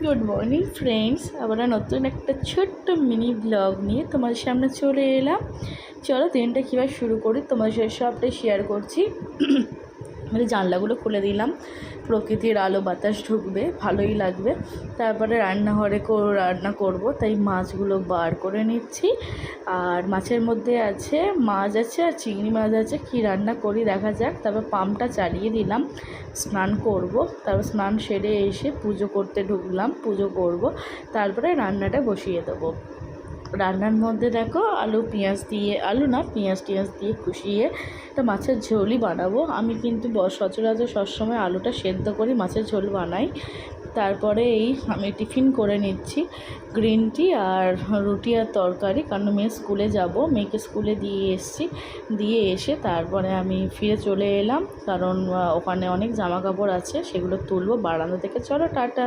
Good morning friends, আমরা নতুন একটা ছোট্ট মিনি ব্লগ নিয়ে তোমাদের সামনে চলে এলাম। চলো দিনটা কীভাবে শুরু করি তোমাদের সাথে সবটাই শেয়ার করছি। মানে জানলাগুলো খুলে দিলাম, প্রকৃতির আলো বাতাস ঢুকবে, ভালোই লাগবে। তারপরে রান্নাঘরে রান্না করব, তাই মাছগুলো বার করে নিচ্ছি। আর মাছের মধ্যে আছে মাছ আছে আর চিংড়ি মাছ আছে, কি রান্না করি দেখা যাক। তারপর পাম্পটা চালিয়ে দিলাম, স্নান করব। তারপর স্নান সেরে এসে পুজো করতে ঢুকলাম, পুজো করব, তারপরে রান্নাটা বসিয়ে দেবো। রান্নার মধ্যে দেখো আলু পেঁয়াজ দিয়ে, আলু না পেঁয়াজ টিয়াজ দিয়ে কষিয়ে একটা মাছের ঝোলই বানাবো। আমি কিন্তু সচরাচর সবসময় আলুটা সেদ্ধ করি মাছের ঝোল বানাই। তারপরে আমি টিফিন করে নিচ্ছি, গ্রিন টি আর রুটি আর তরকারি, কারণ মেয়ে স্কুলে যাব, মেয়েকে স্কুলে দিয়ে এসে তারপরে আমি ফিরে চলে এলাম, কারণ ওখানে অনেক জামা কাপড় আছে, সেগুলো তুলবো বারান্দা থেকে। চলো টাটা।